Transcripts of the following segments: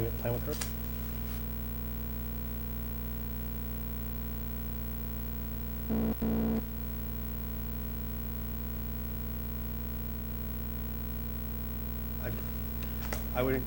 plan with her. I would.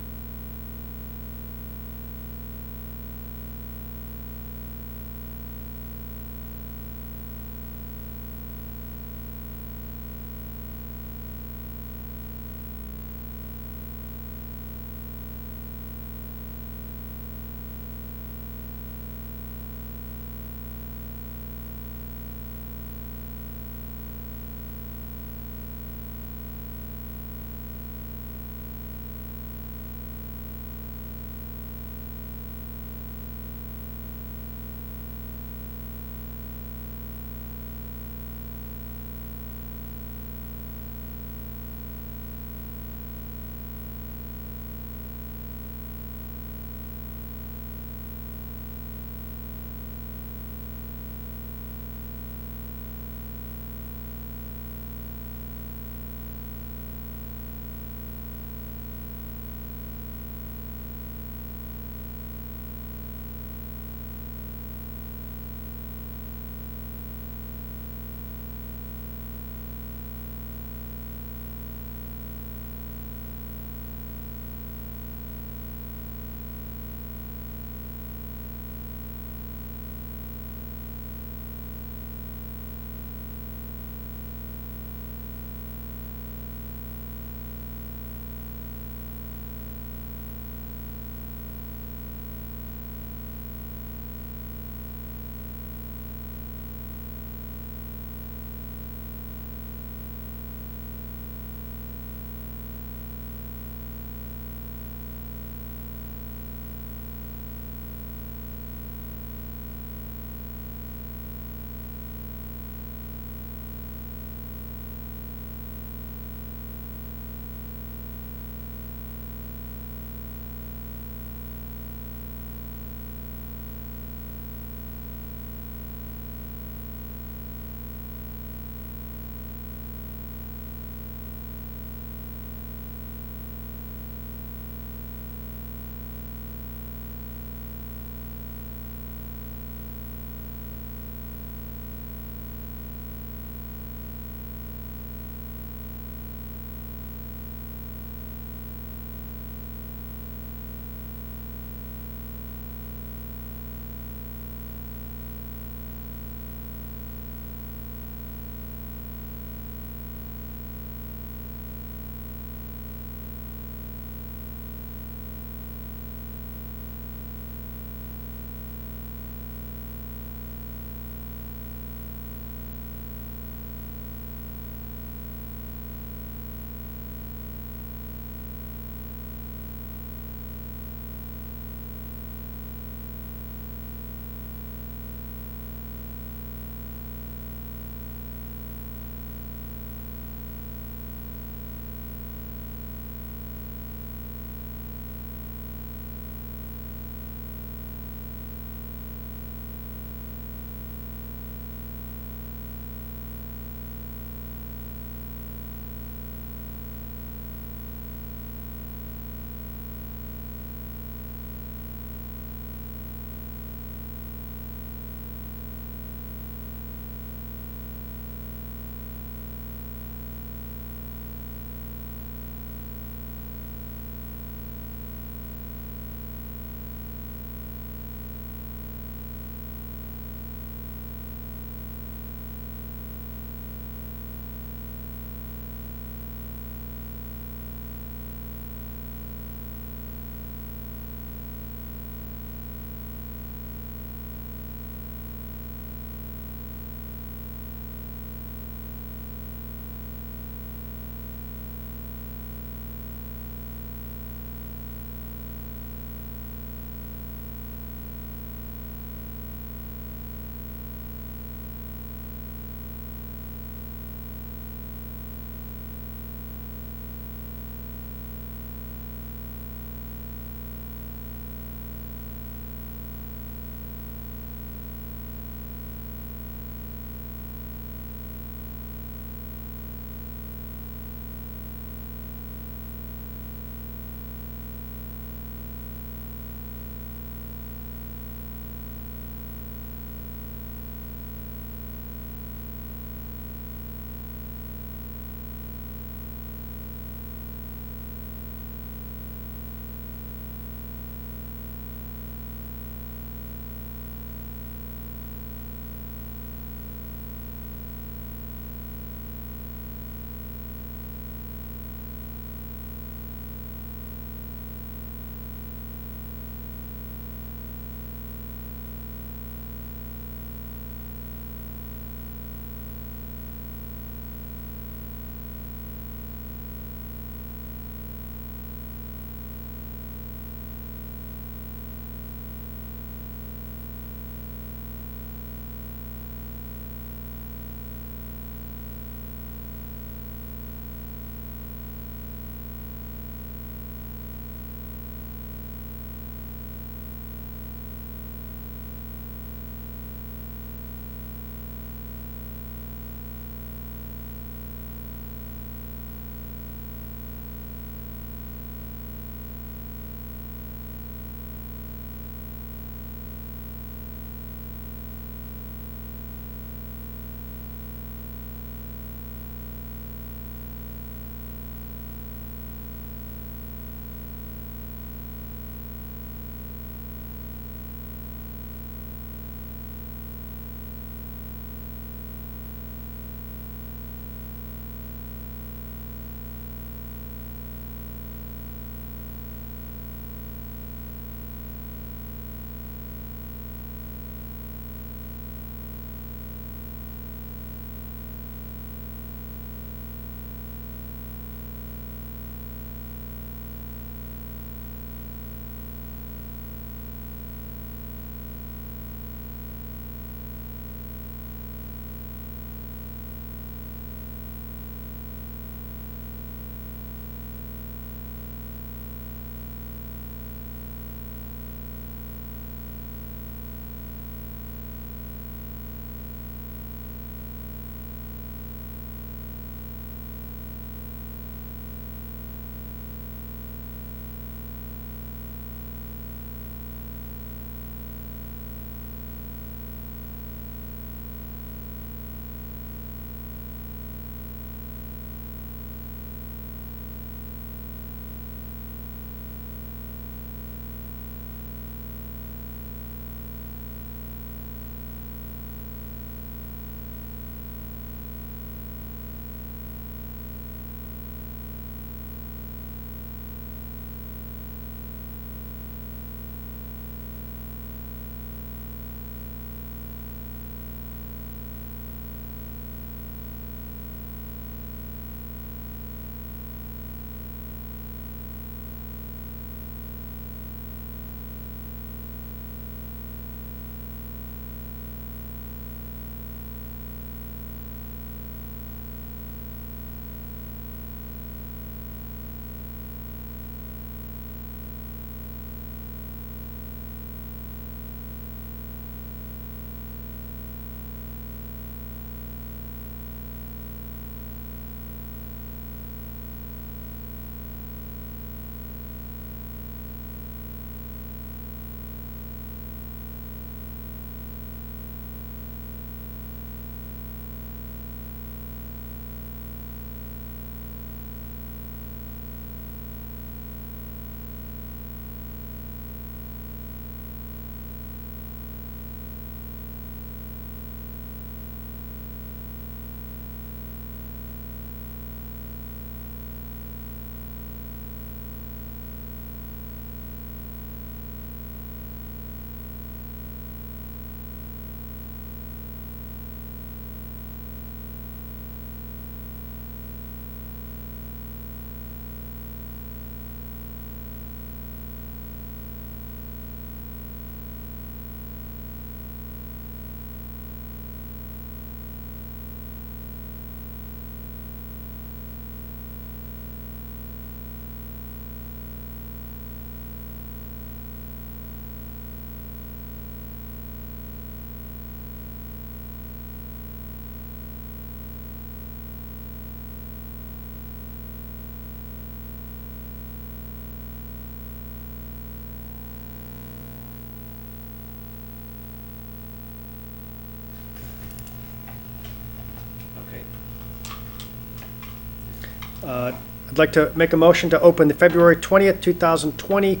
I'd like to make a motion to open the February 20th, 2020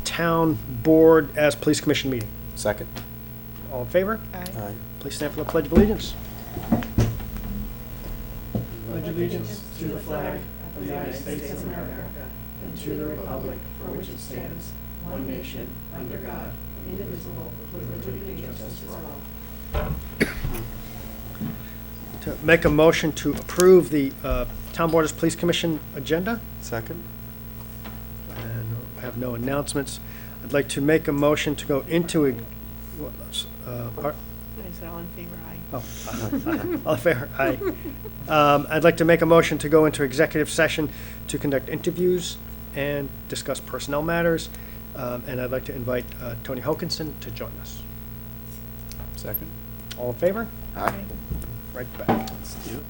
Town Board as Police Commission meeting. Second. All in favor? Aye. Please stand for the Pledge of Allegiance. Pledge allegiance to the flag of the United States of America and to the republic for which it stands, one nation, under God, indivisible, with liberty and justice for all. To make a motion to approve the Town Board as Police Commission agenda. Second. And I have no announcements. I'd like to make a motion to go into I said all in favor, aye. all in favor, aye. I'd like to make a motion to go into executive session to conduct interviews and discuss personnel matters. And I'd like to invite Tony Hokinson to join us. Second. All in favor? Aye. Right back. Let's do it.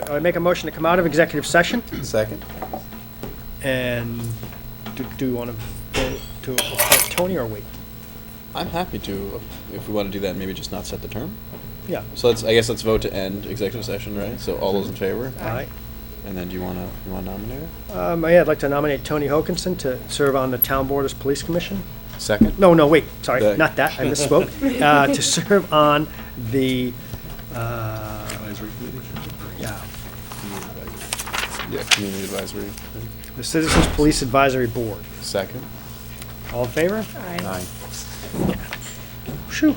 I make a motion to come out of executive session, Second? and do you want to vote to appoint Tony or wait? I'm happy to, if we want to do that, maybe just not set the term. Yeah. So I guess let's vote to end executive session, right? So all those in favor? All right. And then do you want to nominate her? Yeah, I'd like to nominate Tony Hokinson to serve on the Town Board as Police Commission. Second? No, wait, sorry, The- not that, I misspoke. To serve on the, Advisory committee? yeah, Yeah, community advisory. the Citizens Police Advisory Board. Second? All in favor? Aye. Shoo.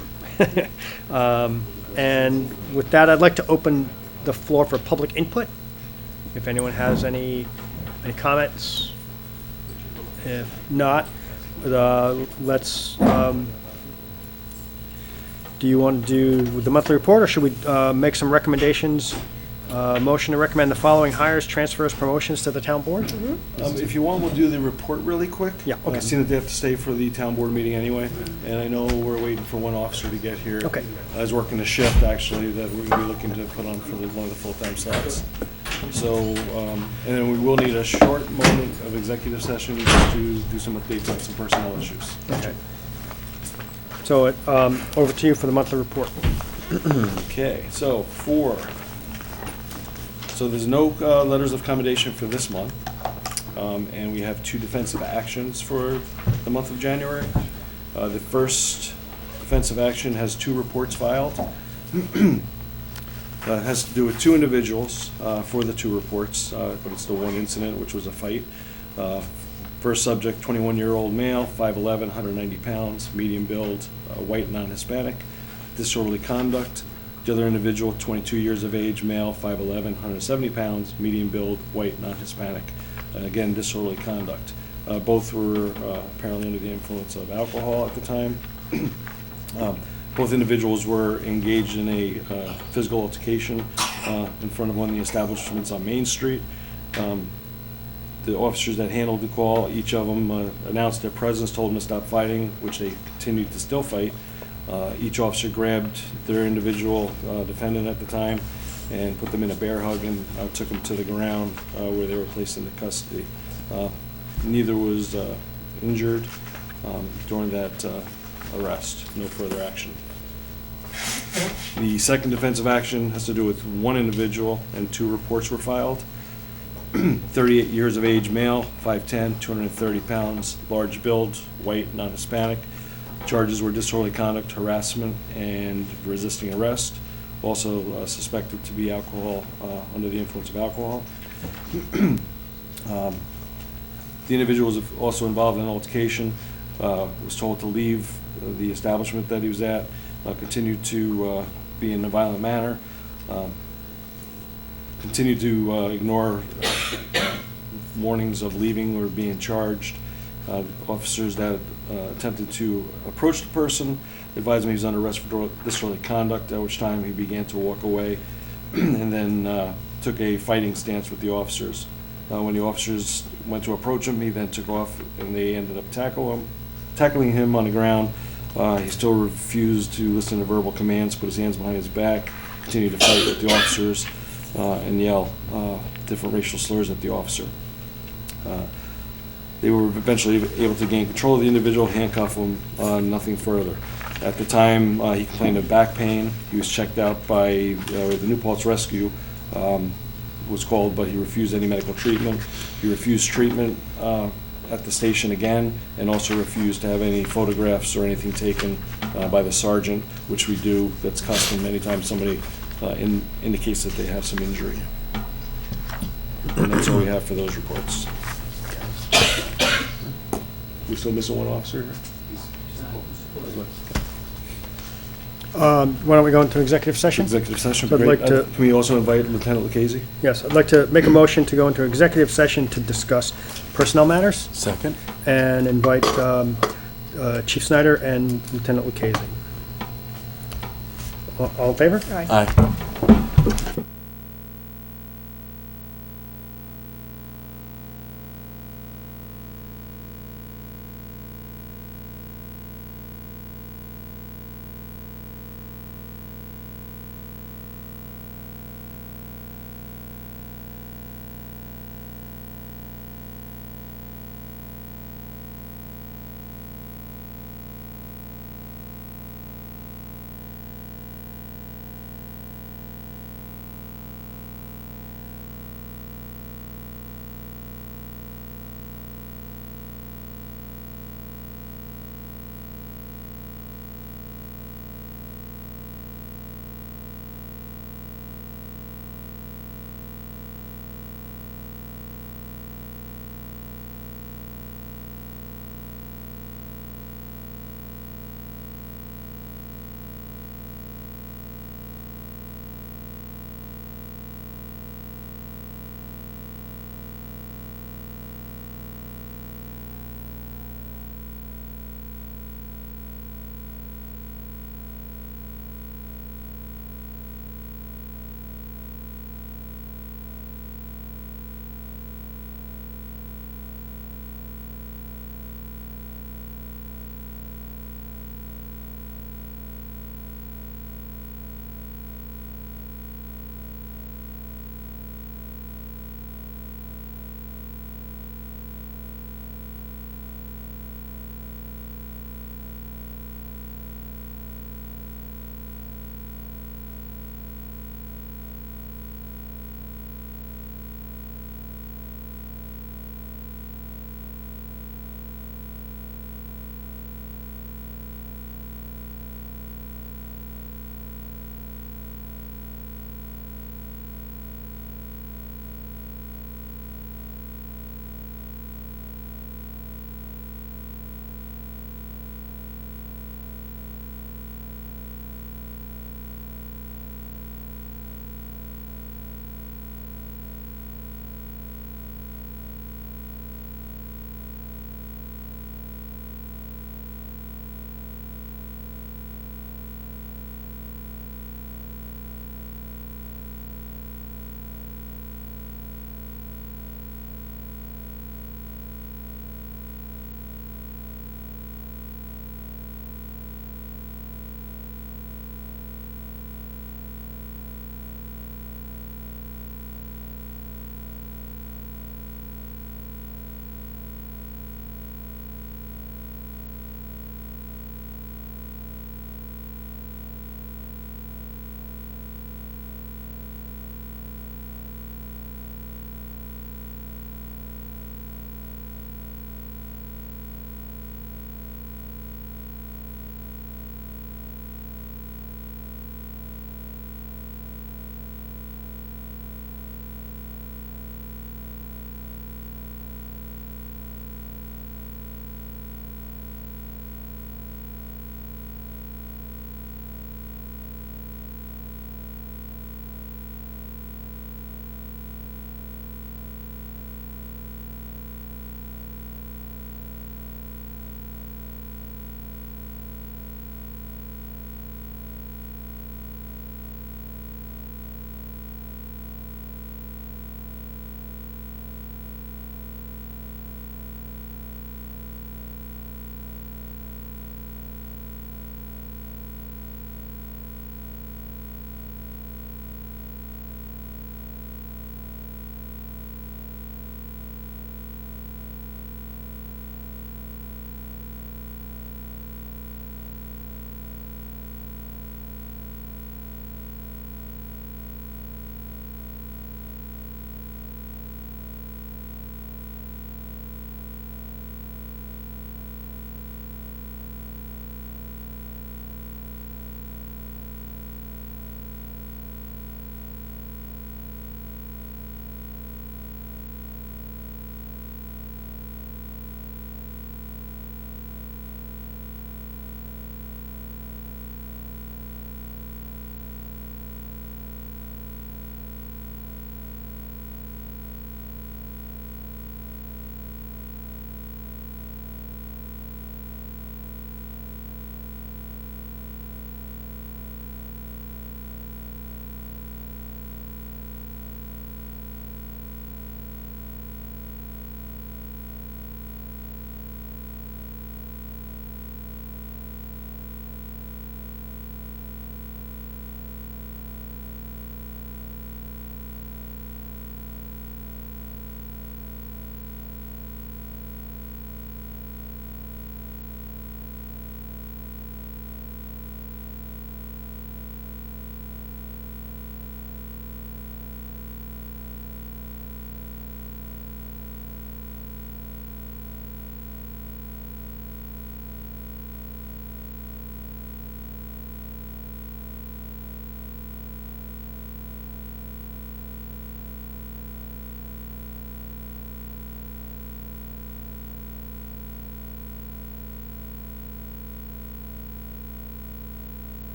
And with that, I'd like to open the floor for public input. If anyone has any comments. If not, let's, do you want to do the monthly report, or should we make some recommendations? Motion to recommend the following hires, transfers, promotions to the town board? If you want, we'll do the report really quick. Yeah, okay. Seeing that they have to stay for the town board meeting anyway, and I know we're waiting for one officer to get here. Okay. I was working a shift, actually, that we're gonna be looking to put on for one of the full-time slots. So, and then we will need a short moment of executive session just to do some updates on some personnel issues. Okay. So, over to you for the monthly report. Okay, so so there's no letters of commendation for this month, and we have 2 defensive actions for the month of January. The first defensive action has 2 reports filed. It has to do with 2 individuals for the 2 reports, but it's the one incident, which was a fight. First subject, 21-year-old male, 5'11", 190 pounds, medium build, white, non-Hispanic, disorderly conduct. The other individual, 22 years of age, male, 5'11", 170 pounds, medium build, white, non-Hispanic. Again, disorderly conduct. Both were apparently under the influence of alcohol at the time. Both individuals were engaged in a physical altercation in front of one of the establishments on Main Street. The officers that handled the call, each of them announced their presence, told them to stop fighting, which they continued to still fight. Each officer grabbed their individual defendant at the time and put them in a bear hug and took them to the ground where they were placed into custody. Neither was injured during that arrest. No further action. The second defensive action has to do with one individual, and 2 reports were filed. 38 years of age, male, 5'10", 230 pounds, large build, white, non-Hispanic. Charges were disorderly conduct, harassment, and resisting arrest. Also suspected to be alcohol, under the influence of alcohol. The individual was also involved in an altercation, was told to leave the establishment that he was at, continued to be in a violent manner, continued to ignore warnings of leaving or being charged. Officers that attempted to approach the person advised him he was under arrest for disorderly conduct, at which time he began to walk away and then took a fighting stance with the officers. When the officers went to approach him, he then took off and they ended up tackling him on the ground. He still refused to listen to verbal commands, put his hands behind his back, continued to fight with the officers, and yell different racial slurs at the officer. They were eventually able to gain control of the individual, handcuff him, nothing further. At the time, he complained of back pain. He was checked out by the New Paltz Rescue, was called, but he refused any medical treatment. He refused treatment at the station again, and also refused to have any photographs or anything taken by the sergeant, which we do. That's custom anytime somebody indicates that they have some injury. And that's all we have for those reports. We still missing one officer here? Why don't we go into executive session? Executive session, I'd great. like to- Can we also invite Lieutenant Lucchese? Yes, I'd like to make a motion to go into executive session to discuss personnel matters Second? and invite Chief Snyder and Lieutenant Lucchese. All in favor? Aye.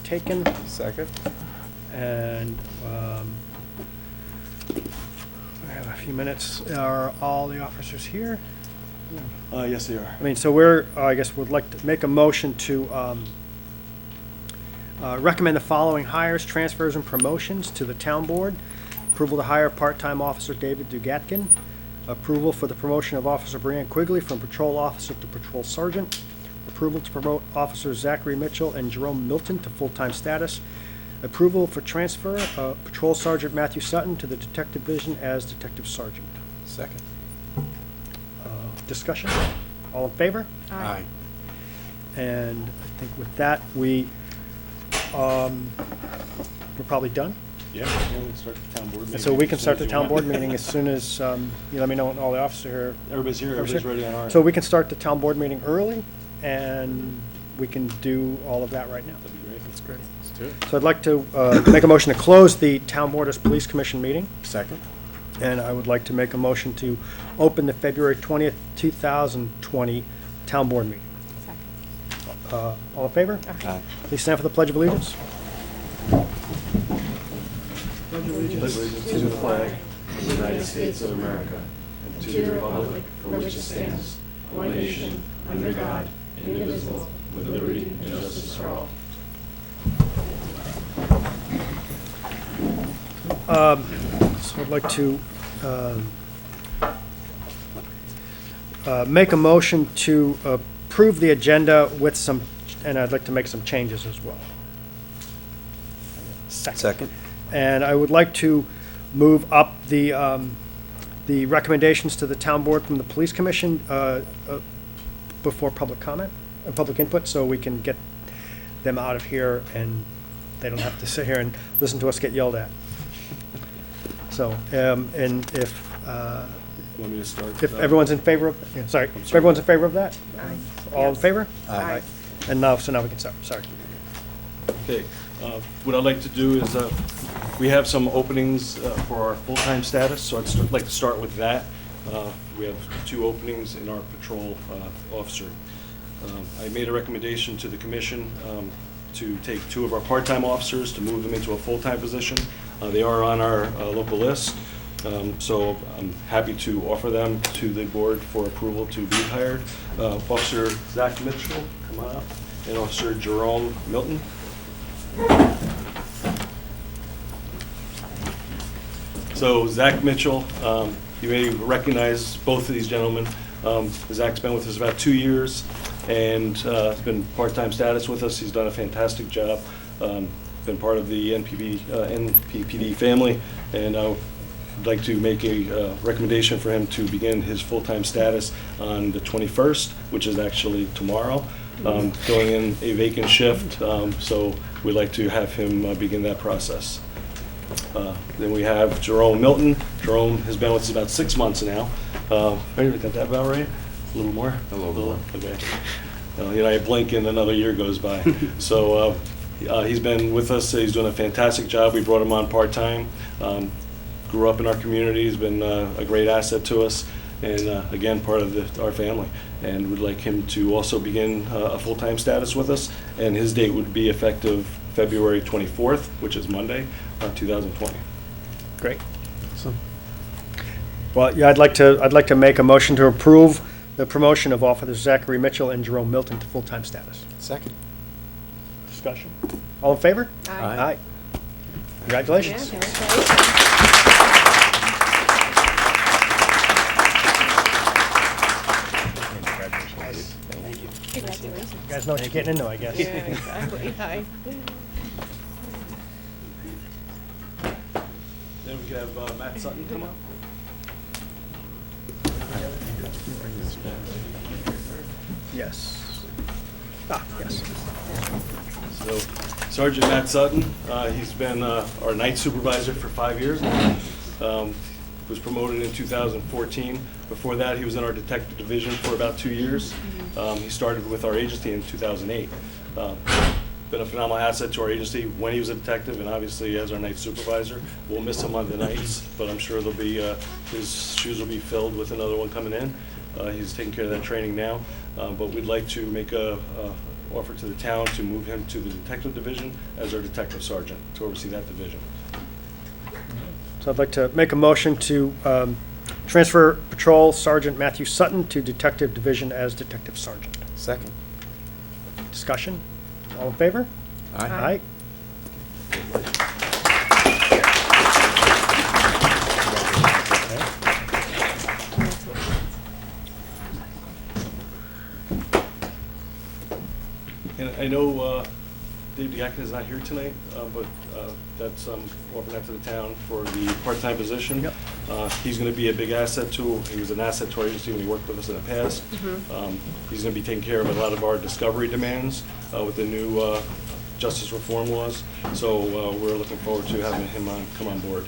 taken. Second. And we have a few minutes. Are all the officers here? Yes, they are. I mean, so I guess would like to make a motion to recommend the following hires, transfers, and promotions to the town board. Approval to hire part-time officer David Dugatkin. Approval for the promotion of Officer Brianne Quigley from patrol officer to patrol sergeant. Approval to promote Officers Zachary Mitchell and Jerome Milton to full-time status. Approval for transfer of Patrol Sergeant Matthew Sutton to the Detective Division as Detective Sergeant. Second. Discussion? All in favor? Aye. And I think with that, we're probably done. Yeah, we can start the town board meeting. So we can as soon start as the you town want. board meeting as soon as you let me know when all the officers are here. Everybody's here, everybody's ready on our. So we can start the town board meeting early, and we can do all of that right now. That'd be great. That's great. Let's do it. So I'd like to make a motion to close the Town Board as Police Commission meeting, Second. and I would like to make a motion to open the February 20th, 2020 Town Board meeting. All in favor? Aye. Please stand for the Pledge of Allegiance. Allegiance to the flag of the United States of America and to the republic for which it stands, one nation, under God, indivisible, with liberty and justice for all. So I'd like to make a motion to approve the agenda with some, and I'd like to make some changes as well. Second. And I would like to move up the recommendations to the town board from the police commission before public comment, public input, so we can get them out of here and they don't have to sit here and listen to us get yelled at. So, and if You want me to start? everyone's in favor of, yeah, sorry, if everyone's in favor of that? All in favor? Aye. And now, so now we can start, sorry. Okay, what I'd like to do is, we have some openings for our full-time status, so I'd like to start with that. We have 2 openings in our patrol officer. I made a recommendation to the commission to take 2 of our part-time officers, to move them into a full-time position. They are on our local list, so I'm happy to offer them to the board for approval to be hired. Officer Zach Mitchell, come on up, and Officer Jerome Milton. So Zach Mitchell, you may recognize both of these gentlemen. Zach's been with us about 2 years and has been part-time status with us. He's done a fantastic job. Been part of the NPPD family, and I'd like to make a recommendation for him to begin his full-time status on the 21st, which is actually tomorrow, filling in a vacant shift. So we'd like to have him begin that process. Then we have Jerome Milton. Jerome has been with us about 6 months now. Got that about right? A little more? A little more. Okay. I blink and another year goes by. So he's been with us. He's doing a fantastic job. We brought him on part-time. Grew up in our community. He's been a great asset to us. And again, part of our family. And we'd like him to also begin a full-time status with us. And his date would be effective February 24th, which is Monday, 2020. Great. Well, yeah, I'd like to make a motion to approve the promotion of Officers Zachary Mitchell and Jerome Milton to full-time status. Second. Discussion. All in favor? Aye. Congratulations. Congratulations. You guys know what you're getting into, I guess. Yeah, exactly. Hi. Then we can have Matt Sutton come up. Yes. Yes. So Sergeant Matt Sutton, he's been our night supervisor for 5 years. Was promoted in 2014. Before that, he was in our detective division for about 2 years. He started with our agency in 2008. Been a phenomenal asset to our agency when he was a detective and obviously as our night supervisor. We'll miss him on the nights, but I'm sure there'll be, his shoes will be filled with another one coming in. He's taking care of that training now, but we'd like to make a offer to the town to move him to the detective division as our detective sergeant to oversee that division. So I'd like to make a motion to transfer Patrol Sergeant Matthew Sutton to Detective Division as Detective Sergeant. Second. Discussion? All in favor? Aye. And I know Dave Diakin is not here tonight, but that's offering that to the town for the part-time position. Yep. He's going to be a big asset he was an asset to our agency when he worked with us in the past. He's going to be taking care of a lot of our discovery demands with the new justice reform laws. So we're looking forward to having him come on board.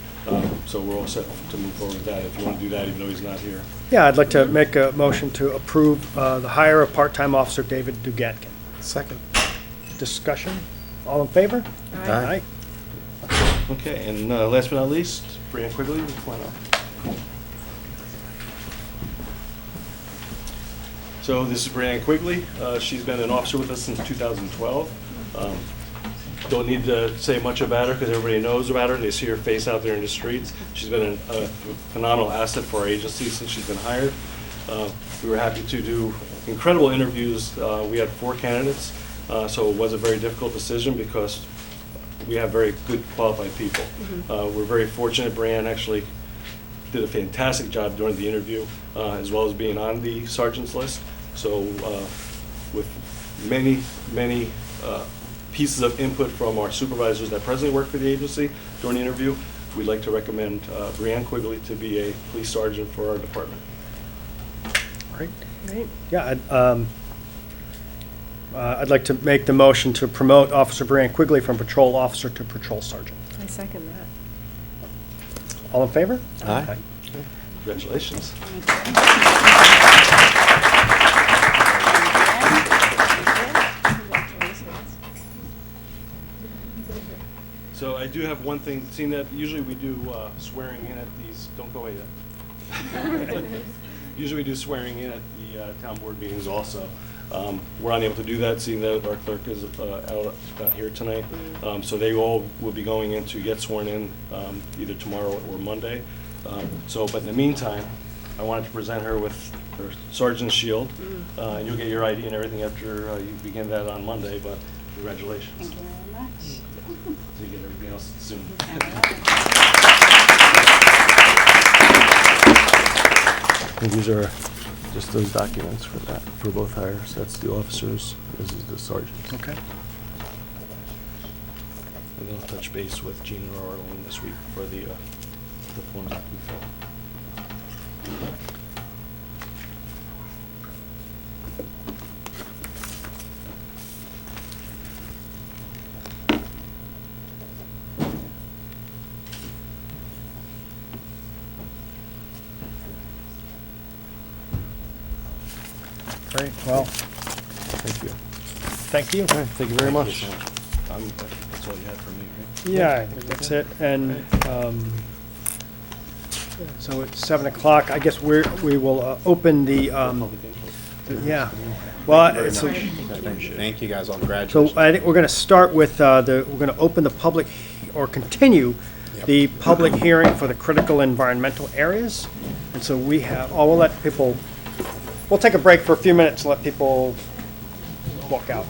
So we're all set to move forward with that if you want to do that, even though he's not here. Yeah, I'd like to make a motion to approve the hire of part-time officer David Dugatkin. Second. Discussion? All in favor? Aye. Okay, and last but not least, Brianne Quigley, come on up. So this is Brianne Quigley. She's been an officer with us since 2012. Don't need to say much about her because everybody knows about her. They see her face out there in the streets. She's been a phenomenal asset for our agency since she's been hired. We were happy to do incredible interviews. We had 4 candidates, so it was a very difficult decision because we have very good qualified people. We're very fortunate. Brianne actually did a fantastic job during the interview, as well as being on the sergeant's list. So with many pieces of input from our supervisors that presently work for the agency during the interview, we'd like to recommend Brianne Quigley to be a police sergeant for our department. Great. Yeah, I'd like to make the motion to promote Officer Brianne Quigley from patrol officer to patrol sergeant. I second that. All in favor? Aye. Congratulations. So I do have one thing, seeing that usually we do swearing in at these, don't go away yet. Usually we do swearing in at the town board meetings also. We're unable to do that, seeing that our clerk is not here tonight. So they all will be going in to get sworn in either tomorrow or Monday. But in the meantime, I wanted to present her with her sergeant's shield. And you'll get your ID and everything after you begin that on Monday, but congratulations. Thank you very much. So you get everything else soon. And these are just those documents for that, for both hires. That's the officers, this is the sergeants. Okay. And then I'll touch base with Gene and Arlen this week for the forms that we fill. Great, well, Thank you. thank you. Thank you very much. That's all you had for me, right? Yeah, I think that's it, and, so it's 7 o'clock, I guess we will open the, Public input. yeah, well, Very so, much. Thank you guys all. so Congratulations. I think we're gonna start with, we're gonna open the public, or continue Yep. the public hearing for the critical environmental areas, and so we have, we'll let people, we'll take a break for a few minutes and let people walk out.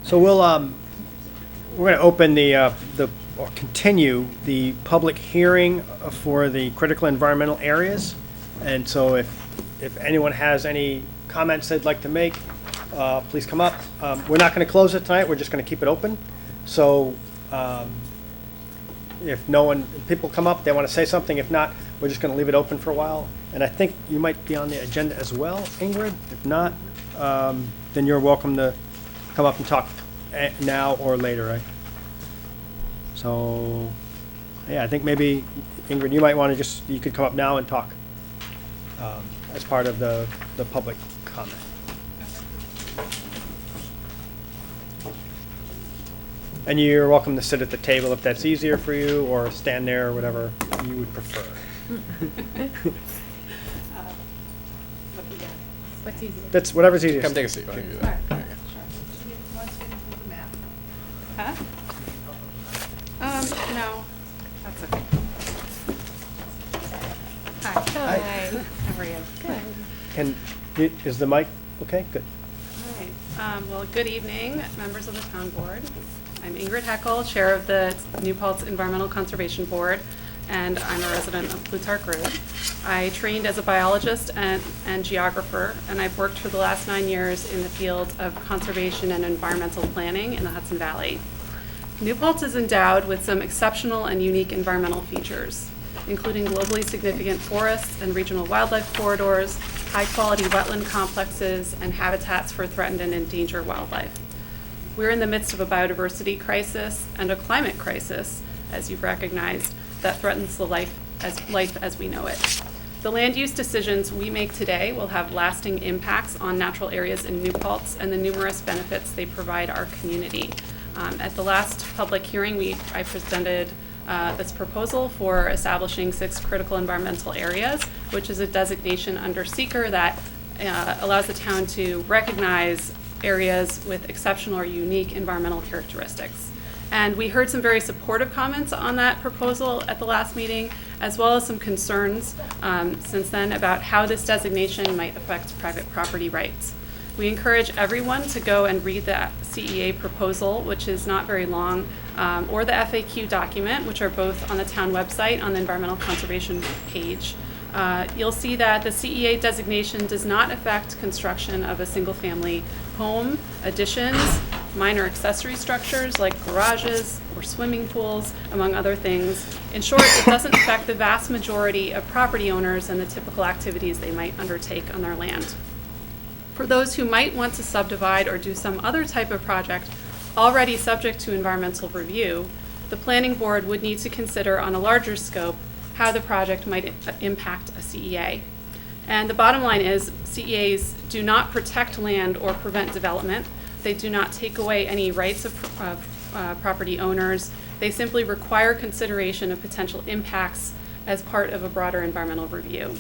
So we're going to open or continue the public hearing for the critical environmental areas. And so if anyone has any comments they'd like to make, please come up. We're not going to close it tonight, we're just going to keep it open. So if people come up, they want to say something. If not, we're just going to leave it open for a while. And I think you might be on the agenda as well, Ingrid. If not, then you're welcome to come up and talk now or later, right? So, yeah, I think maybe, Ingrid, you might want to you could come up now and talk as part of the public comment. And you're welcome to sit at the table if that's easier for you, or stand there, or whatever you would prefer. What's easier? That's whatever's easiest. Come take a seat. Why don't you do that? There you go. Huh? No, that's okay. Hi. How are you? Good. Is the mic okay? Good. All right. Well, good evening, members of the town board. I'm Ingrid Heckel, chair of the New Paltz Environmental Conservation Board, and I'm a resident of Plutarch Road. I trained as a biologist and geographer, and I've worked for the last 9 years in the field of conservation and environmental planning in the Hudson Valley. New Paltz is endowed with some exceptional and unique environmental features, including globally significant forests and regional wildlife corridors, high-quality wetland complexes, and habitats for threatened and endangered wildlife. We're in the midst of a biodiversity crisis and a climate crisis, as you've recognized, that threatens the life as we know it. The land use decisions we make today will have lasting impacts on natural areas in New Paltz and the numerous benefits they provide our community. At the last public hearing, I presented this proposal for establishing 6 critical environmental areas, which is a designation under SEEKR that allows the town to recognize areas with exceptional or unique environmental characteristics. And we heard some very supportive comments on that proposal at the last meeting, as well as some concerns since then about how this designation might affect private property rights. We encourage everyone to go and read the CEA proposal, which is not very long, or the FAQ document, which are both on the town website on the environmental conservation page. You'll see that the CEA designation does not affect construction of a single-family home, additions, minor accessory structures like garages or swimming pools, among other things. In short, it doesn't affect the vast majority of property owners and the typical activities they might undertake on their land. For those who might want to subdivide or do some other type of project already subject to environmental review, the planning board would need to consider on a larger scope how the project might impact a CEA. And the bottom line is CEAs do not protect land or prevent development. They do not take away any rights of property owners. They simply require consideration of potential impacts as part of a broader environmental review.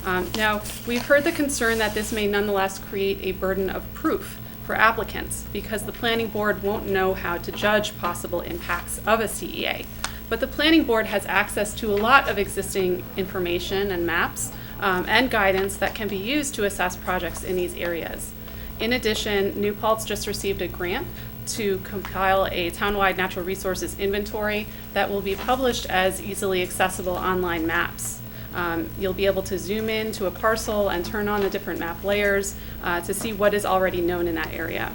Now, we've heard the concern that this may nonetheless create a burden of proof for applicants because the planning board won't know how to judge possible impacts of a CEA. But the planning board has access to a lot of existing information and maps and guidance that can be used to assess projects in these areas. In addition, New Paltz just received a grant to compile a townwide natural resources inventory that will be published as easily accessible online maps. You'll be able to zoom in to a parcel and turn on the different map layers to see what is already known in that area.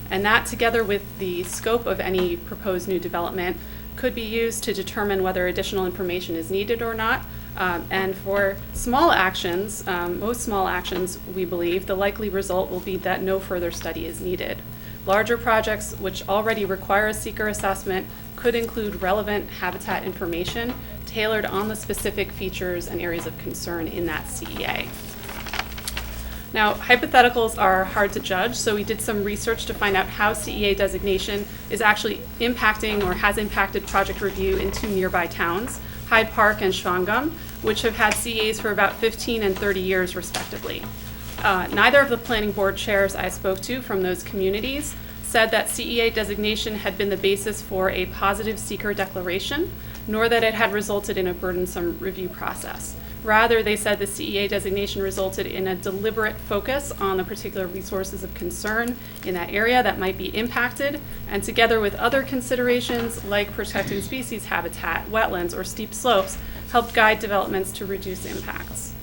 And that, together with the scope of any proposed new development, could be used to determine whether additional information is needed or not. And for small actions, most small actions, we believe, the likely result will be that no further study is needed. Larger projects, which already require a SEEKR assessment, could include relevant habitat information tailored on the specific features and areas of concern in that CEA. Now, hypotheticals are hard to judge, so we did some research to find out how CEA designation is actually impacting or has impacted project review in 2 nearby towns, Hyde Park and Shawangum, which have had CEAs for about 15 and 30 years respectively. Neither of the planning board chairs I spoke to from those communities said that CEA designation had been the basis for a positive SEEKR declaration, nor that it had resulted in a burdensome review process. Rather, they said the CEA designation resulted in a deliberate focus on the particular resources of concern in that area that might be impacted, and together with other considerations like protected species habitat, wetlands, or steep slopes, helped guide developments to reduce impacts.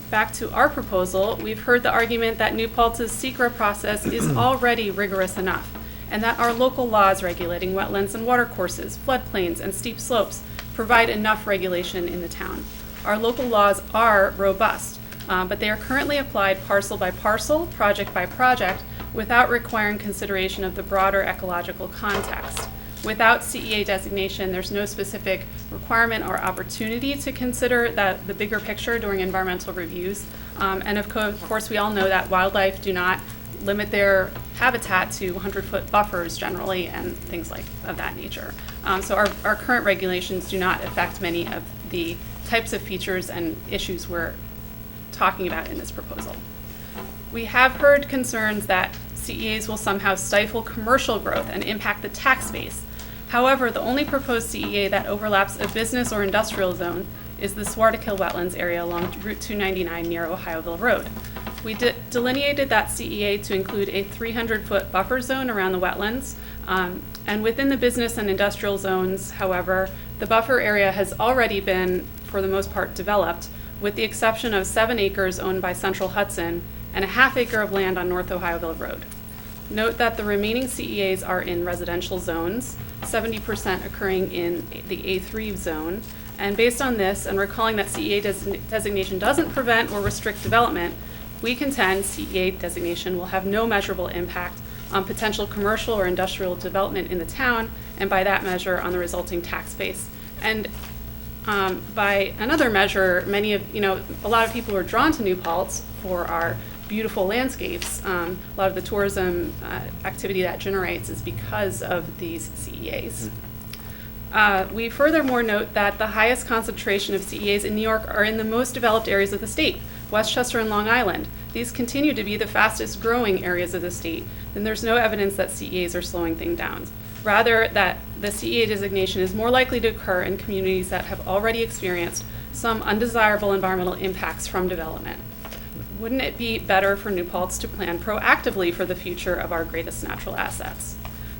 Back to our proposal, we've heard the argument that New Paltz's SECRA process is already rigorous enough, and that our local laws regulating wetlands and watercourses, floodplains, and steep slopes provide enough regulation in the town. Our local laws are robust, but they are currently applied parcel by parcel, project by project, without requiring consideration of the broader ecological context. Without CEA designation, there's no specific requirement or opportunity to consider the bigger picture during environmental reviews. And of course, we all know that wildlife do not limit their habitat to 100-foot buffers generally and things like of that nature. So our current regulations do not affect many of the types of features and issues we're talking about in this proposal. We have heard concerns that CEAs will somehow stifle commercial growth and impact the tax base. However, the only proposed CEA that overlaps a business or industrial zone is the Swartikill Wetlands area along Route 299 near Ohioville Road. We delineated that CEA to include a 300-foot buffer zone around the wetlands, and within the business and industrial zones, however, the buffer area has already been, for the most part, developed, with the exception of 7 acres owned by Central Hudson and a ½ acre of land on North Ohioville Road. Note that the remaining CEAs are in residential zones, 70% occurring in the A3 zone, and based on this, and recalling that CEA designation doesn't prevent or restrict development, we contend CEA designation will have no measurable impact on potential commercial or industrial development in the town, and by that measure on the resulting tax base. And by another measure, a lot of people are drawn to New Paltz for our beautiful landscapes. A lot of the tourism activity that generates is because of these CEAs. We furthermore note that the highest concentration of CEAs in New York are in the most developed areas of the state, Westchester and Long Island. These continue to be the fastest growing areas of the state, and there's no evidence that CEAs are slowing things down. Rather, that the CEA designation is more likely to occur in communities that have already experienced some undesirable environmental impacts from development. Wouldn't it be better for New Paltz to plan proactively for the future of our greatest natural assets?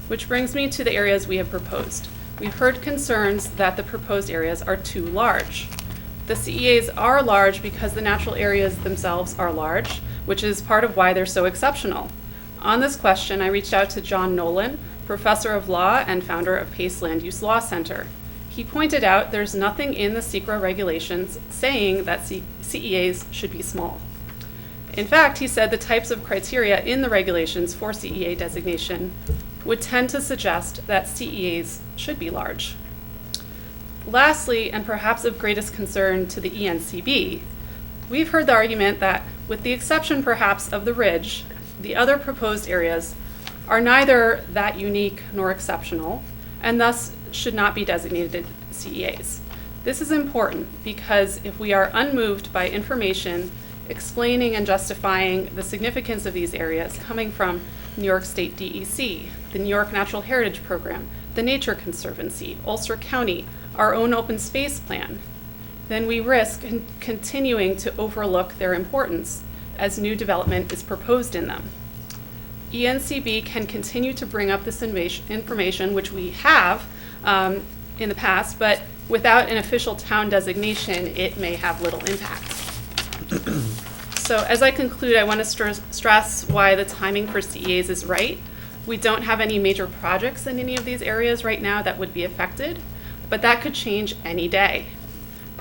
Which brings me to the areas we have proposed. We've heard concerns that the proposed areas are too large. The CEAs are large because the natural areas themselves are large, which is part of why they're so exceptional. On this question, I reached out to John Nolan, professor of law and founder of Pace Land Use Law Center. He pointed out there's nothing in the SECRA regulations saying that CEAs should be small. In fact, he said the types of criteria in the regulations for CEA designation would tend to suggest that CEAs should be large. Lastly, and perhaps of greatest concern to the ENCB, we've heard the argument that, with the exception perhaps of the Ridge, the other proposed areas are neither that unique nor exceptional, and thus should not be designated CEAs. This is important because if we are unmoved by information explaining and justifying the significance of these areas coming from New York State DEC, the New York Natural Heritage Program, the Nature Conservancy, Ulster County, our own open space plan, then we risk continuing to overlook their importance as new development is proposed in them. ENCB can continue to bring up this information, which we have in the past, but without an official town designation, it may have little impact. So as I conclude, I want to stress why the timing for CEAs is right. We don't have any major projects in any of these areas right now that would be affected, but that could change any day.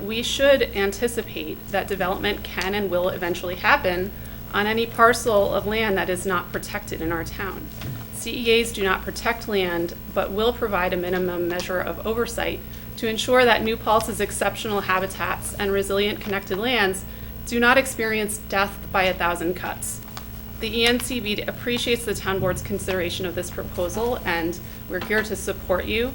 We should anticipate that development can and will eventually happen on any parcel of land that is not protected in our town. CEAs do not protect land, but will provide a minimum measure of oversight to ensure that New Paltz's exceptional habitats and resilient connected lands do not experience death by 1,000 cuts. The ENCB appreciates the town board's consideration of this proposal, and we're here to support you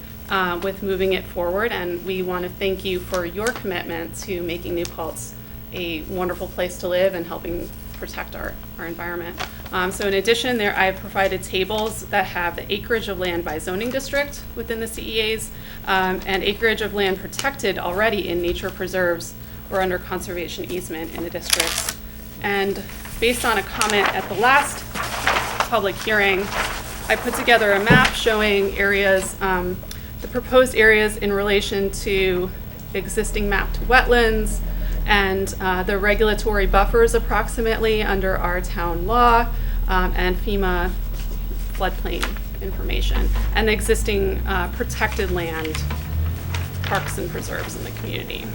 with moving it forward, and we want to thank you for your commitment to making New Paltz a wonderful place to live and helping protect our environment. So in addition, I've provided tables that have the acreage of land by zoning district within the CEAs and acreage of land protected already in nature preserves or under conservation easement in the districts. And based on a comment at the last public hearing, I put together a map showing areas, the proposed areas in relation to existing mapped wetlands and the regulatory buffers approximately under our town law and FEMA floodplain information, and existing protected land, parks and preserves in the community.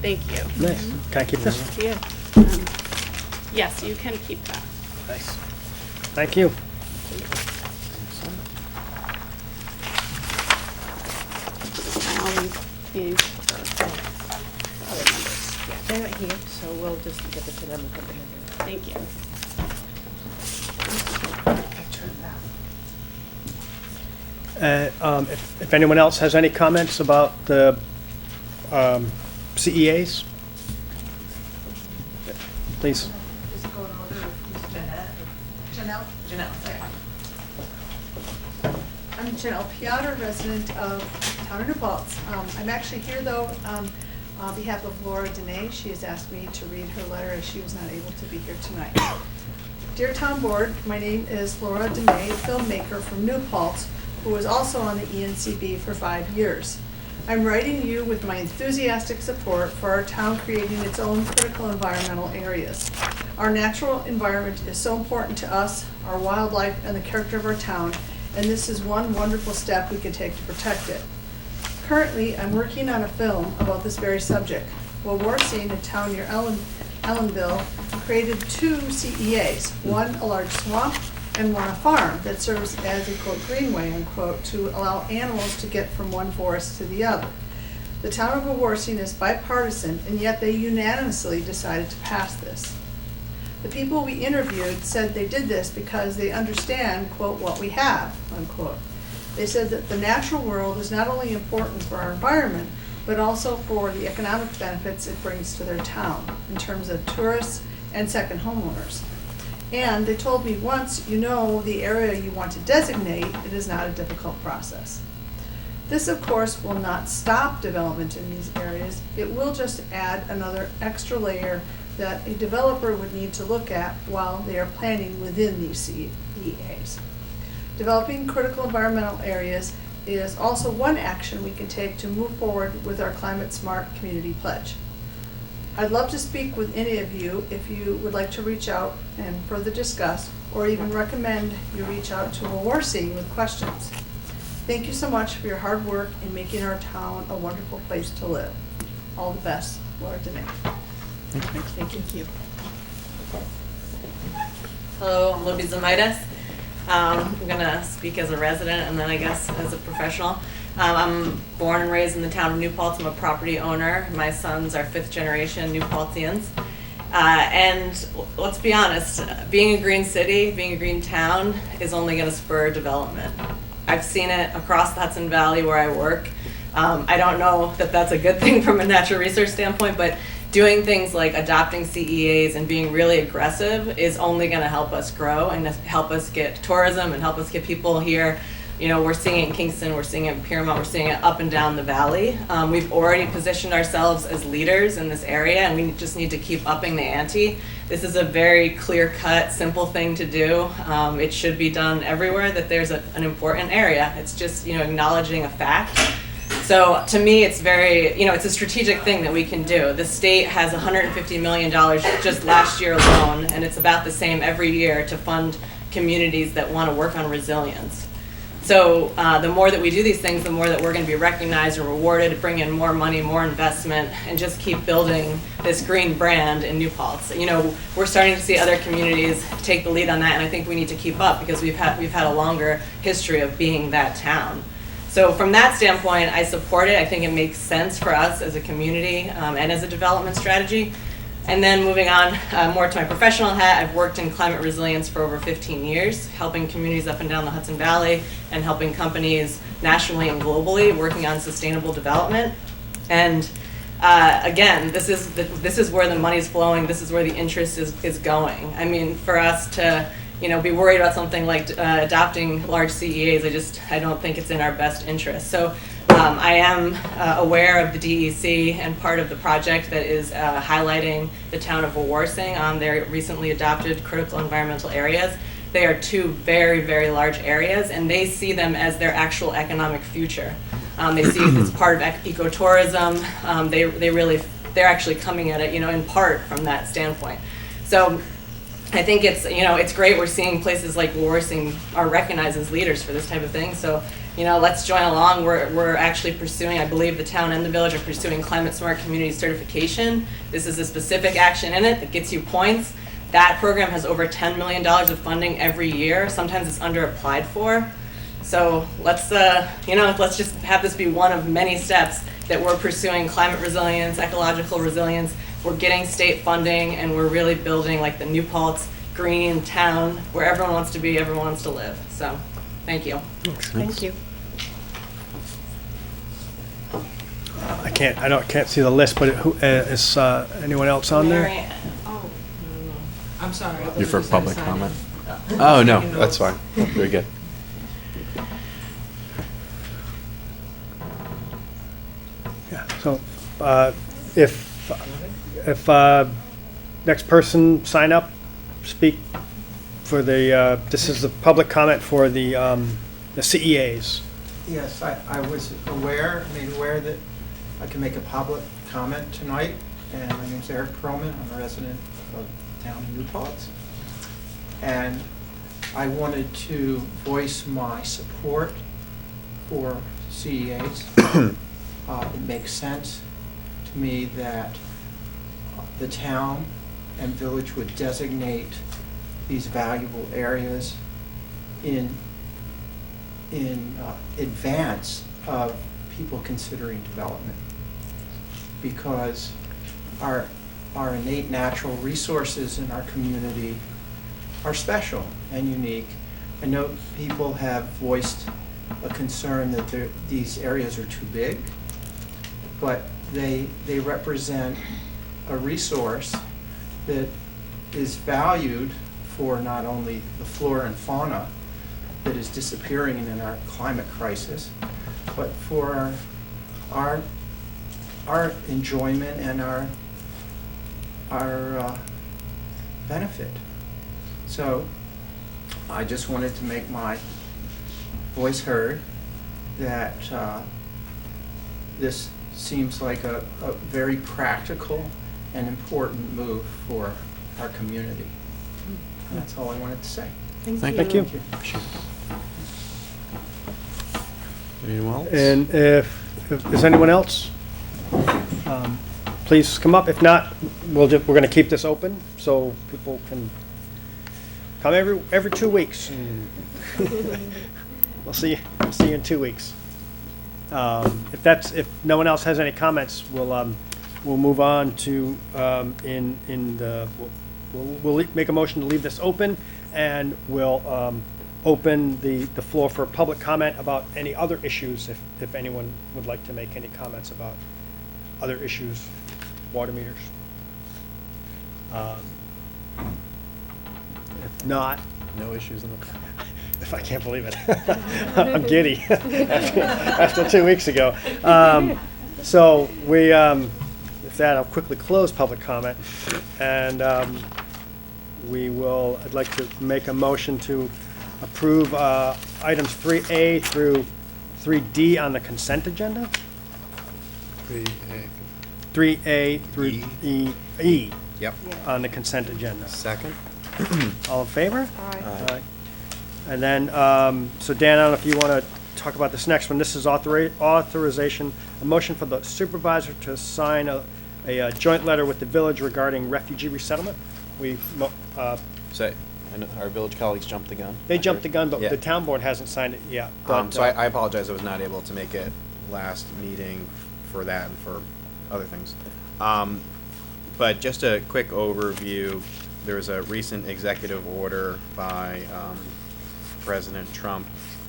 Thank you. Nice. Can I keep this? Thank you. Yes, you can keep that. Nice. Thank you. And I'll leave these for other members. Yeah, They're not here, so we'll just give it to them and put them in there. thank you. If anyone else has any comments about the CEAs, please. Just go in order of Janelle. Janelle, sorry. I'm Janelle Piotr, resident of Town of New Paltz. I'm actually here though on behalf of Laura Dene. She has asked me to read her letter as she was not able to be here tonight. Dear Town Board, my name is Laura Dene, a filmmaker from New Paltz, who was also on the ENCB for 5 years. I'm writing you with my enthusiastic support for our town creating its own critical environmental areas. Our natural environment is so important to us, our wildlife, and the character of our town, and this is one wonderful step we can take to protect it. Currently, I'm working on a film about this very subject. Well, we're seeing a town near Ellenville created 2 CEAs, one a large swamp and one a farm that serves as a quote greenway unquote to allow animals to get from one forest to the other. The town of Wawarsing is bipartisan, and yet they unanimously decided to pass this. The people we interviewed said they did this because they understand quote what we have unquote. They said that the natural world is not only important for our environment, but also for the economic benefits it brings to their town in terms of tourists and second homeowners. And they told me once you know the area you want to designate, it is not a difficult process. This, of course, will not stop development in these areas. It will just add another extra layer that a developer would need to look at while they are planning within these CEAs. Developing critical environmental areas is also one action we can take to move forward with our Climate Smart Community Pledge. I'd love to speak with any of you if you would like to reach out and further discuss, or even recommend you reach out to Wawarsing with questions. Thank you so much for your hard work in making our town a wonderful place to live. All the best, Laura Dene. Thank you. Hello, I'm Libby Zamaitis. I'm going to speak as a resident and then I guess as a professional. I'm born and raised in the town of New Paltz. I'm a property owner. My sons are 5th generation New Paltzians. And let's be honest, being a green city, being a green town is only going to spur development. I've seen it across the Hudson Valley where I work. I don't know that that's a good thing from a natural resource standpoint, but doing things like adopting CEAs and being really aggressive is only going to help us grow and help us get tourism and help us get people here. You know, we're seeing it in Kingston, we're seeing it in Piermont, we're seeing it up and down the valley. We've already positioned ourselves as leaders in this area, and we just need to keep upping the ante. This is a very clear-cut, simple thing to do. It should be done everywhere that there's an important area. It's just, you know, acknowledging a fact. So to me, it's very, you know, it's a strategic thing that we can do. The state has $150 million just last year alone, and it's about the same every year to fund communities that want to work on resilience. So the more that we do these things, the more that we're going to be recognized and rewarded, bring in more money, more investment, and just keep building this green brand in New Paltz. You know, we're starting to see other communities take the lead on that, and I think we need to keep up because we've had a longer history of being that town. So from that standpoint, I support it. I think it makes sense for us as a community and as a development strategy. And then moving on more to my professional hat, I've worked in climate resilience for over 15 years, helping communities up and down the Hudson Valley and helping companies nationally and globally working on sustainable development. And again, this is where the money's flowing. This is where the interest is going. I mean, for us to be worried about something like adopting large CEAs, I don't think it's in our best interest. So I am aware of the DEC and part of the project that is highlighting the town of Wawarsing on their recently adopted critical environmental areas. They are two very, very large areas, and they see them as their actual economic future. They see it as part of ecotourism. They're actually coming at it, in part from that standpoint. So I think it's great we're seeing places like Wawarsing are recognized as leaders for this type of thing. So, let's join along. We're actually pursuing, I believe the town and the village are pursuing climate smart community certification. This is a specific action in it that gets you points. That program has over $10 million of funding every year. Sometimes it's under applied for. So let's just have this be one of many steps that we're pursuing climate resilience, ecological resilience. We're getting state funding, and we're really building like the New Paltz green town where everyone wants to be, everyone wants to live. So, thank you. Thank you. I can't see the list, but is anyone else on there? Mary- Oh, no. I'm sorry. I thought You for just had public sign comment? in. Oh, no, Taking that's notes. fine. Very good. Yeah, so if next person sign up, speak for this is the public comment for the CEAs. Yes, I was made aware that I can make a public comment tonight, and my name's Eric Perlman. I'm a resident of the town of New Paltz. And I wanted to voice my support for CEAs. It makes sense to me that the town and village would designate these valuable areas in advance of people considering development, because our innate natural resources in our community are special and unique. I know people have voiced a concern that these areas are too big, but they represent a resource that is valued for not only the flora and fauna that is disappearing in our climate crisis, but for our enjoyment and our benefit. So I just wanted to make my voice heard that this seems like a very practical and important move for our community. And that's all I wanted to say. Thank you. Anyone else? And if is anyone else, please come up. If not, we're going to keep this open so people can come every 2 weeks. And we'll see you in 2 weeks. If no one else has any comments, we'll move on to we'll make a motion to leave this open, and we'll open the floor for public comment about any other issues, if anyone would like to make any comments about other issues, water meters. If not, No issues in the. if I can't believe it. I'm giddy after 2 weeks ago. So with that, I'll quickly close public comment, and I'd like to make a motion to approve items 3A through 3D on the consent agenda. 3A through E Yep. on the consent agenda. Second? All in favor? Aye. Aye. And then, so Dan, I don't know if you want to talk about this next one. This is authorization, a motion for the supervisor to sign a joint letter with the village regarding refugee resettlement. So, I know our village colleagues jumped the gun. They jumped the gun, but Yeah. the town board hasn't signed it yet. But, So I apologize, I was not able to make it last meeting for that and for other things. But just a quick overview, there was a recent executive order by President Trump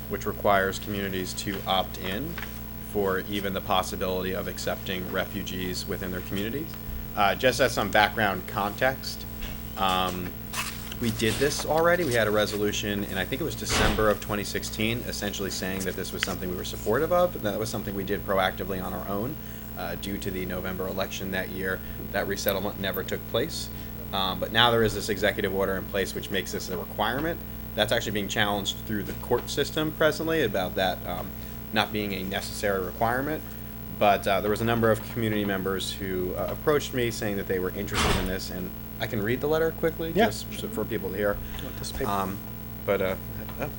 which requires communities to opt in for even the possibility of accepting refugees within their communities. Just as some background context, We did this already. We had a resolution, and I think it was December of 2016, essentially saying that this was something we were supportive of, and that was something we did proactively on our own. Due to the November election that year, that resettlement never took place. But now there is this executive order in place which makes this a requirement. That's actually being challenged through the court system presently about that not being a necessary requirement. But there was a number of community members who approached me saying that they were interested in this, and I can read the letter quickly, Yeah. just for people to hear. Want this paper?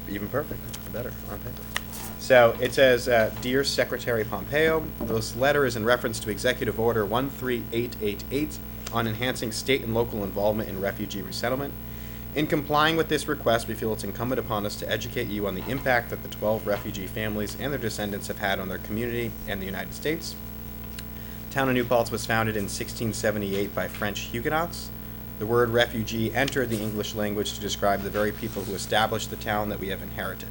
Even perfect, better on paper. So it says, Dear Secretary Pompeo, this letter is in reference to Executive Order 13888 on enhancing state and local involvement in refugee resettlement. In complying with this request, we feel it's incumbent upon us to educate you on the impact that the 12 refugee families and their descendants have had on their community and the United States. The town of New Paltz was founded in 1678 by French Huguenots. The word refugee entered the English language to describe the very people who established the town that we have inherited.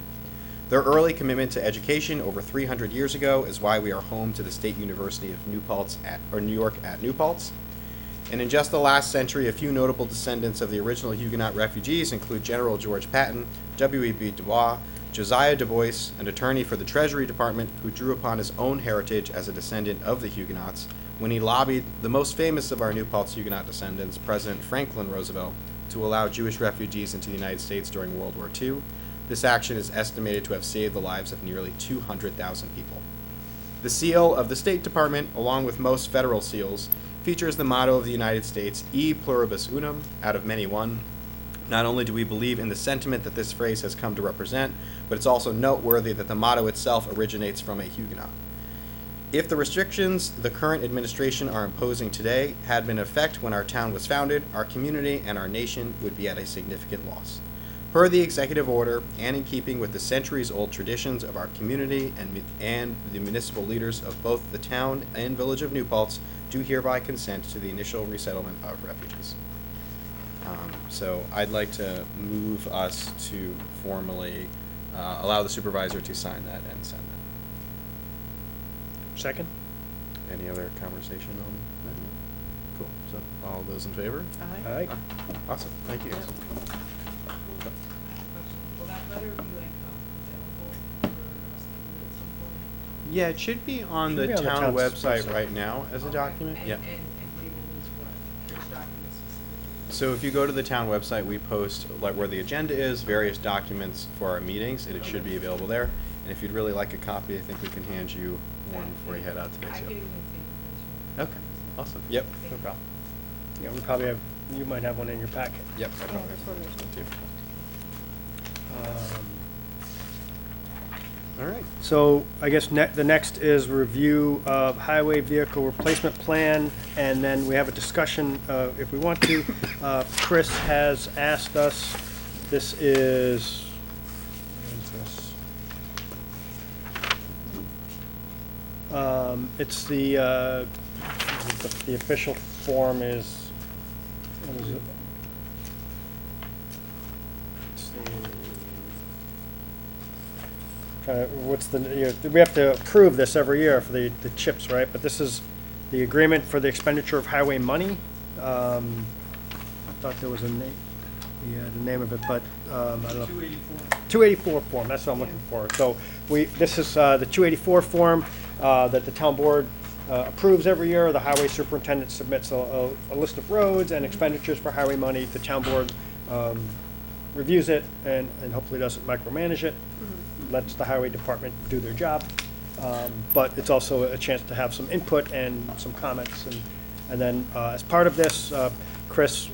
Their early commitment to education over 300 years ago is why we are home to the State University of New York at New Paltz. And in just the last century, a few notable descendants of the original Huguenot refugees include General George Patton, W.E.B. Du Bois, Josiah Du Bois, an attorney for the Treasury Department who drew upon his own heritage as a descendant of the Huguenots when he lobbied the most famous of our New Paltz Huguenot descendants, President Franklin Roosevelt, to allow Jewish refugees into the United States during World War II. This action is estimated to have saved the lives of nearly 200,000 people. The seal of the State Department, along with most federal seals, features the motto of the United States, E pluribus unum, out of many one. Not only do we believe in the sentiment that this phrase has come to represent, but it's also noteworthy that the motto itself originates from a Huguenot. If the restrictions the current administration are imposing today had been in effect when our town was founded, our community and our nation would be at a significant loss. Per the executive order, and in keeping with the centuries-old traditions of our community and the municipal leaders of both the town and village of New Paltz, do hereby consent to the initial resettlement of refugees. So I'd like to move us to formally allow the supervisor to sign that and send that. Second? Any other conversation on that? Cool. So all those in favor? All right. Awesome. Thank you guys. Will that letter be like available for us to read at some point? Yeah, it should be on Should the be on the town town's website website. right now as a Okay. document. And- Yeah. And labeled as what? Which documents specifically? So if you go to the town website, we post like where the agenda is, various documents for our meetings, and it should be available there. And if you'd really like a copy, I think we can hand you one before you head out today. I So. could even take a picture. Okay. Awesome. Yep. No Thank problem. Yeah, we probably have, you might have one in your packet. Yep. I probably have one too. All right. So I guess the next is review of highway vehicle replacement plan, and then we have a discussion, if we want to. Chris has asked us, this is, where is this? It's the official form is, what is it? It's what's the, we have to approve this every year for the CHIPS, right? But this is the agreement for the expenditure of highway money. I thought there was a name, the name of it, but, I don't know. 284 form, that's what I'm looking for. So this is the 284 form that the town board approves every year. The highway superintendent submits a list of roads and expenditures for highway money. The town board reviews it and hopefully doesn't micromanage it. Lets the highway department do their job. But it's also a chance to have some input and some comments. And then as part of this, Chris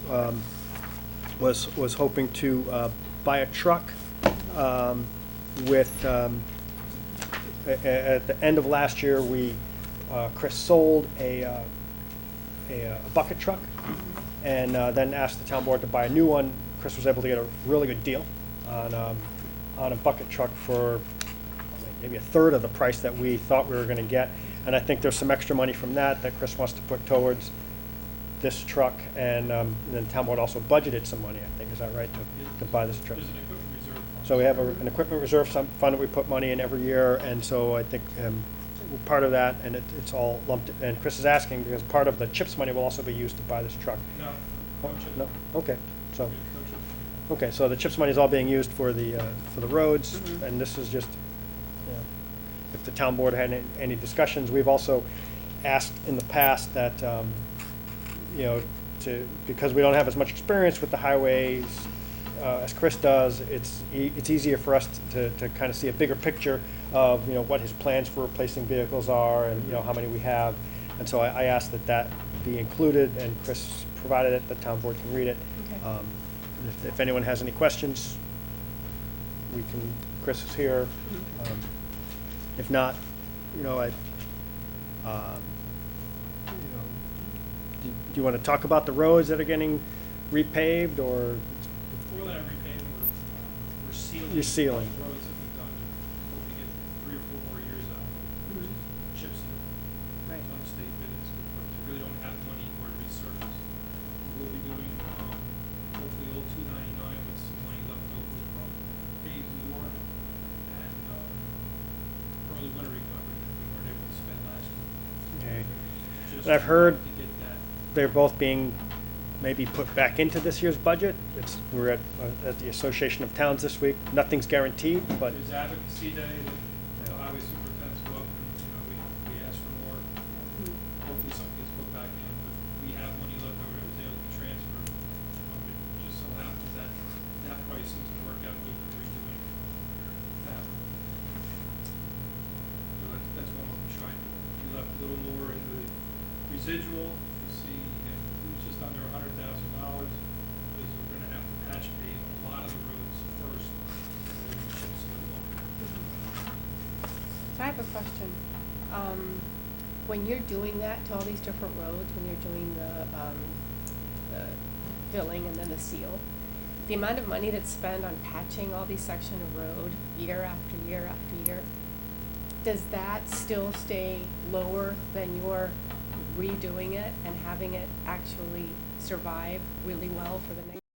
was hoping to buy a truck with, at the end of last year, Chris sold a bucket truck and then asked the town board to buy a new one. Chris was able to get a really good deal on a bucket truck for maybe a third of the price that we thought we were going to get. And I think there's some extra money from that Chris wants to put towards this truck. And then the town board also budgeted some money, I think. Is that right, to buy this truck? There's an equipment reserve fund. So we have an equipment reserve fund that we put money in every year. And so I think we're part of that, and it's all lumped. And Chris is asking because part of the CHIPS money will also be used to buy this truck. No, Oh, no chip. no? Okay, so. No chip. Okay, so the CHIPS money is all being used for the roads, Mhm. and this is just, you know, if the town board had any discussions. We've also asked in the past that, you know, because we don't have as much experience with the highways as Chris does, it's easier for us to kind of see a bigger picture of, you know, what his plans for replacing vehicles are and, you know, how many we have. And so I asked that be included, and Chris provided it, the town board can read it. Okay. And if anyone has any questions, Chris is here. If not, you know, you know, do you want to talk about the roads that are getting repaved, or? More than repaving, we're sealing. You're sealing. Roads that we've done, hope to get 3 or 4 more years out of, which is chip seal. Right. It's on state bid, it's good price. We really don't have money anymore to resurface. We will be doing, hopefully old 299 with some money left over from paved New York and, early winter recovery that we weren't able to spend last year. Okay. Just I've heard to get that. they're both being maybe put back into this year's budget. We're at the Association of Towns this week. Nothing's guaranteed, but There's advocacy day that the highway superintendents go up and, you know, we ask for more. Hopefully something gets put back in, but we have money left over that was able to be transferred. It just so happens that that price seems to work out good for redoing that. So that's one of them trying to, we left a little more in the residual, you see, it was just under $100,000, because we're gonna have to patch pave a lot of the roads first, and then chip seal on. So I have a question. When you're doing that to all these different roads, when you're doing the filling and then the seal, the amount of money that's spent on patching all these sections of road year after year after year, does that still stay lower than your redoing it and having it actually survive really well for the next